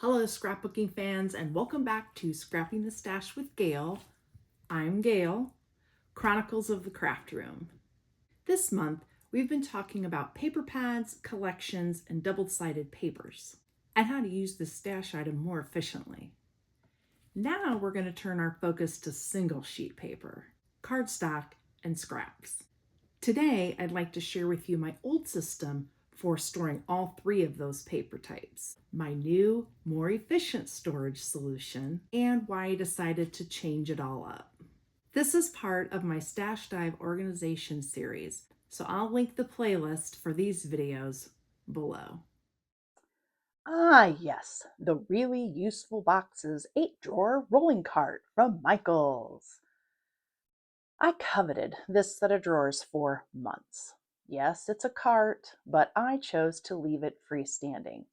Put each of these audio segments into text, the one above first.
Hello, scrapbooking fans, and welcome back to Scrapping the Stash with Gail. I'm Gail, Chronicles of the Craft Room. This month, we've been talking about paper pads, collections, and double-sided papers, and how to use this stash item more efficiently. Now we're going to turn our focus to single sheet paper, cardstock, and scraps. Today, I'd like to share with you my old system for storing all three of those paper types, my new, more efficient storage solution, and why I decided to change it all up. This is part of my Stash Dive organization series, so I'll link the playlist for these videos below. Ah, yes, the really useful boxes 8-drawer rolling cart from Michaels. I coveted this set of drawers for months. Yes, it's a cart, but I chose to leave it freestanding.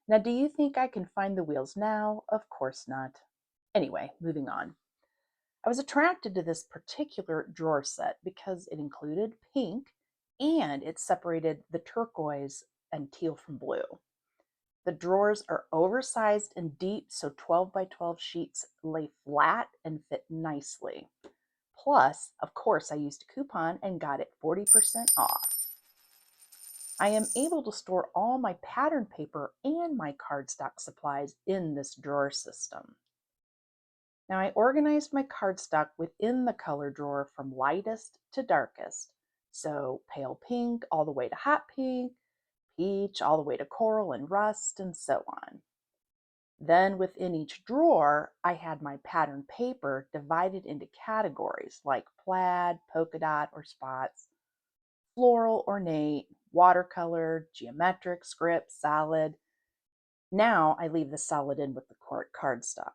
Now, do you think I can find the wheels now? Of course not. Anyway, moving on. I was attracted to this particular drawer set because it included pink and it separated the turquoise and teal from blue. The drawers are oversized and deep, so 12 by 12 sheets lay flat and fit nicely. Plus, of course, I used a coupon and got it 40% off. I am able to store all my pattern paper and my cardstock supplies in this drawer system. Now, I organized my cardstock within the color drawer from lightest to darkest. So, pale pink all the way to hot pink, peach all the way to coral and rust, and so on. Then within each drawer, I had my pattern paper divided into categories like plaid, polka dot or spots, floral, ornate, watercolor, geometric, script, solid. Now I leave the solid in with the cardstock.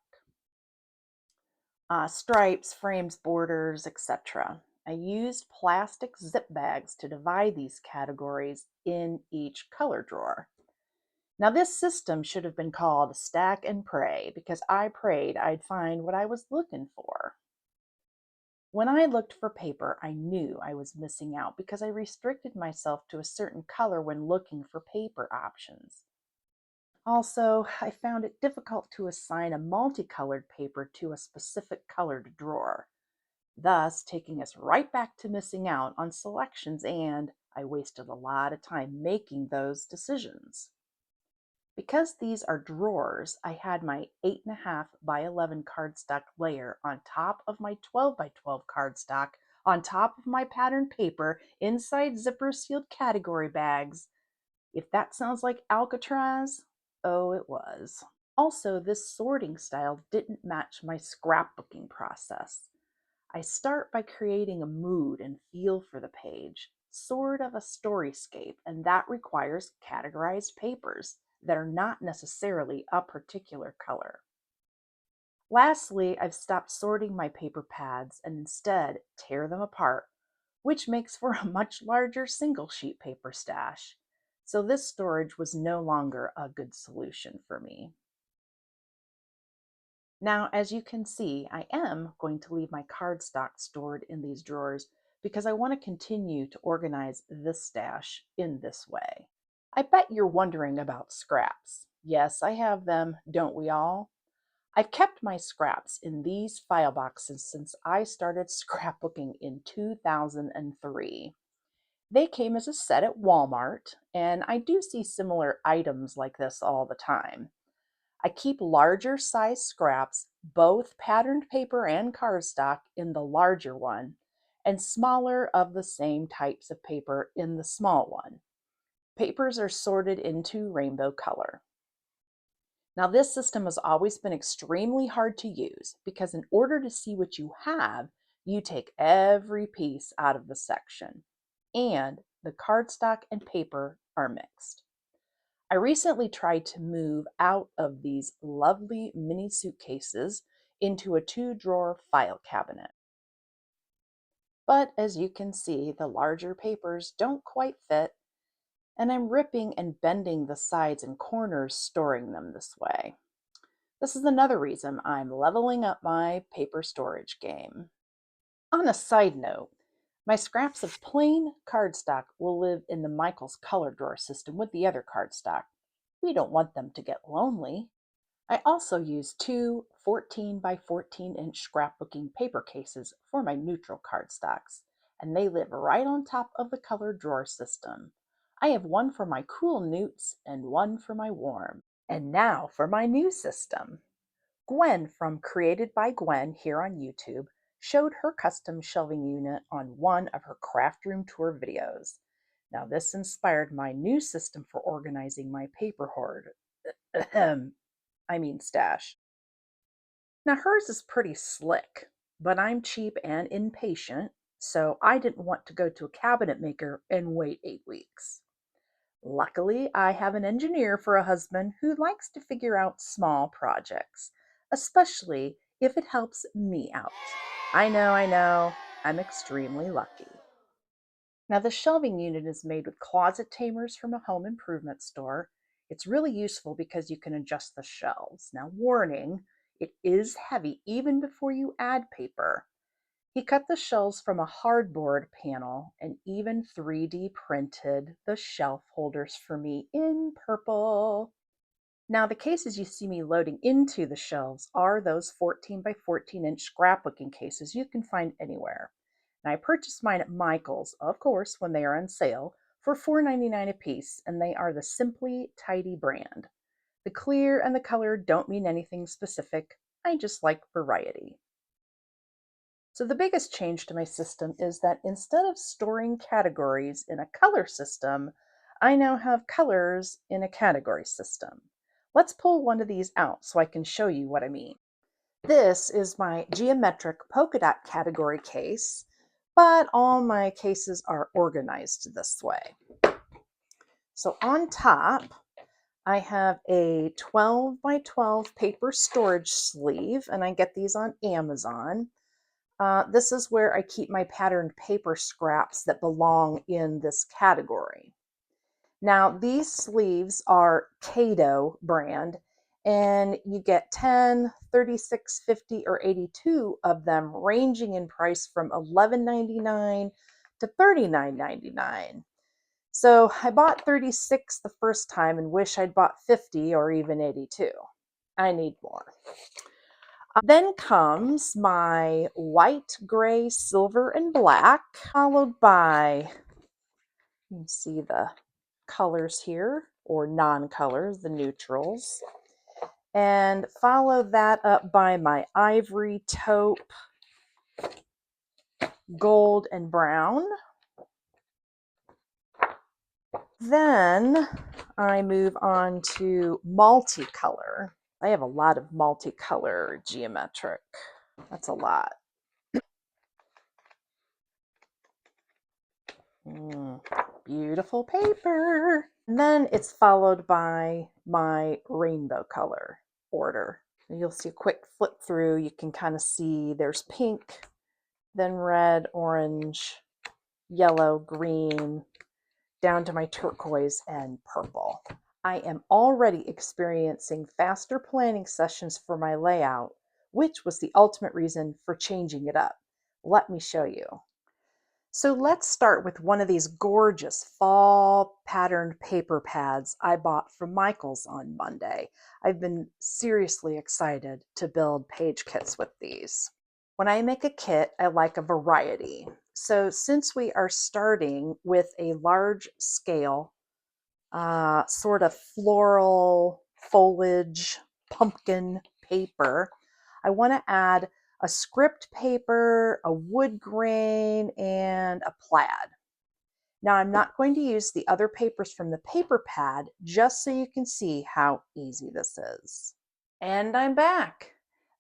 Stripes, frames, borders, etc. I used plastic zip bags to divide these categories in each color drawer. Now, this system should have been called Stack and Pray because I prayed I'd find what I was looking for. When I looked for paper, I knew I was missing out because I restricted myself to a certain color when looking for paper options. Also, I found it difficult to assign a multicolored paper to a specific colored drawer, thus taking us right back to missing out on selections, and I wasted a lot of time making those decisions. Because these are drawers, I had my 8.5 by 11 cardstock layer on top of my 12 by 12 cardstock, on top of my pattern paper, inside zipper sealed category bags. If that sounds like Alcatraz, oh, it was. Also, this sorting style didn't match my scrapbooking process. I start by creating a mood and feel for the page, sort of a storyscape, and that requires categorized papers that are not necessarily a particular color. Lastly, I've stopped sorting my paper pads and instead tear them apart, which makes for a much larger single sheet paper stash. So this storage was no longer a good solution for me. Now, as you can see, I am going to leave my cardstock stored in these drawers because I want to continue to organize this stash in this way. I bet you're wondering about scraps. Yes, I have them, don't we all? I've kept my scraps in these file boxes since I started scrapbooking in 2003. They came as a set at Walmart, and I do see similar items like this all the time. I keep larger size scraps, both patterned paper and cardstock, in the larger one, and smaller of the same types of paper in the small one. Papers are sorted into rainbow color. Now, this system has always been extremely hard to use because in order to see what you have, you take every piece out of the section, and the cardstock and paper are mixed. I recently tried to move out of these lovely mini suitcases into a 2-drawer file cabinet. But as you can see, the larger papers don't quite fit, and I'm ripping and bending the sides and corners storing them this way. This is another reason I'm leveling up my paper storage game. On a side note, my scraps of plain cardstock will live in the Michaels color drawer system with the other cardstock. We don't want them to get lonely. I also use two 14 by 14 inch scrapbooking paper cases for my neutral cardstocks, and they live right on top of the colored drawer system. I have one for my cool newts and one for my warm. And now for my new system. Gwen from Created by Gwen here on YouTube showed her custom shelving unit on one of her craft room tour videos. Now, this inspired my new system for organizing my paper hoard. Stash. Now, hers is pretty slick, but I'm cheap and impatient, so I didn't want to go to a cabinet maker and wait 8 weeks. Luckily, I have an engineer for a husband who likes to figure out small projects, especially if it helps me out. I know, I'm extremely lucky. Now, the shelving unit is made with closet tamers from a home improvement store. It's really useful because you can adjust the shelves. Now, warning, it is heavy even before you add paper. He cut the shelves from a hardboard panel and even 3D printed the shelf holders for me in purple. Now, the cases you see me loading into the shelves are those 14 by 14 inch scrapbooking cases you can find anywhere. And I purchased mine at Michael's, of course, when they are on sale, for $4.99 a piece, and they are the Simply Tidy brand. The clear and the color don't mean anything specific. I just like variety. So the biggest change to my system is that instead of storing categories in a color system, I now have colors in a category system. Let's pull one of these out so I can show you what I mean. This is my geometric polka dot category case, but all my cases are organized this way. So on top, I have a 12 by 12 paper storage sleeve, and I get these on Amazon. This is where I keep my patterned paper scraps that belong in this category. Now, these sleeves are Cato brand, and you get 10, 36, 50, or 82 of them, ranging in price from $11.99 to $39.99. So I bought 36 the first time and wish I'd bought 50 or even 82. I need more. Then comes my white, gray, silver, and black, followed by, you can see the colors here, or non-colors, the neutrals, and follow that up by my ivory, taupe, gold, and brown. Then I move on to multicolor. I have a lot of multicolor geometric. That's a lot. Beautiful paper. And then it's followed by my rainbow color order. And you'll see a quick flip through. You can kind of see there's pink, then red, orange, yellow, green, down to my turquoise and purple. I am already experiencing faster planning sessions for my layout, which was the ultimate reason for changing it up. Let me show you. So let's start with one of these gorgeous fall patterned paper pads I bought from Michael's on Monday. I've been seriously excited to build page kits with these. When I make a kit, I like a variety. So since we are starting with a large scale, sort of floral foliage pumpkin paper, I want to add a script paper, a wood grain, and a plaid. Now I'm not going to use the other papers from the paper pad, just so you can see how easy this is. And I'm back.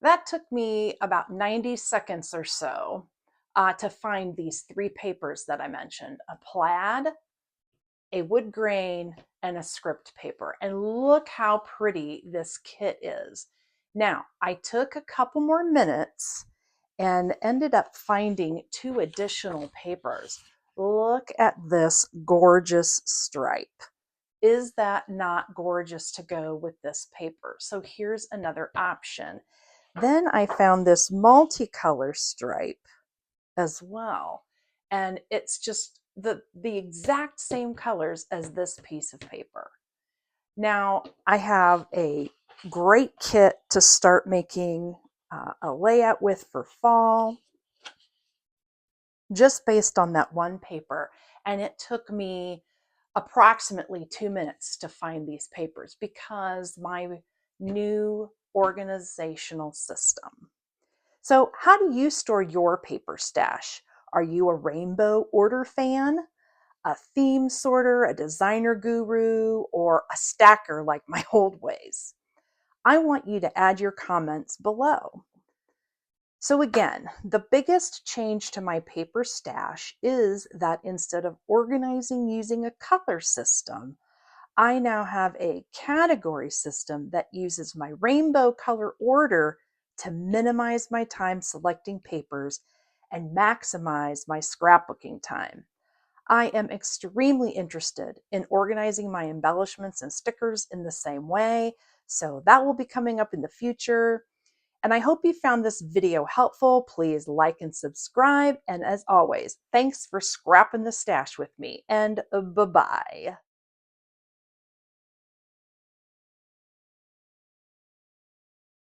That took me about 90 seconds or so to find these three papers that I mentioned, a plaid, a wood grain, and a script paper. And look how pretty this kit is. Now, I took a couple more minutes and ended up finding two additional papers. Look at this gorgeous stripe. Is that not gorgeous to go with this paper? So here's another option. Then I found this multicolor stripe as well. And it's just the exact same colors as this piece of paper. Now I have a Great kit to start making a layout with for fall, just based on that one paper. And it took me approximately 2 minutes to find these papers because my new organizational system. So, how do you store your paper stash? Are you a rainbow order fan, a theme sorter, a designer guru, or a stacker like my old ways? I want you to add your comments below. So, again, the biggest change to my paper stash is that instead of organizing using a color system, I now have a category system that uses my rainbow color order to minimize my time selecting papers and maximize my scrapbooking time. I am extremely interested in organizing my embellishments and stickers in the same way, so that will be coming up in the future. And I hope you found this video helpful. Please like and subscribe. And as always, thanks for scrapping the stash with me, and bye-bye.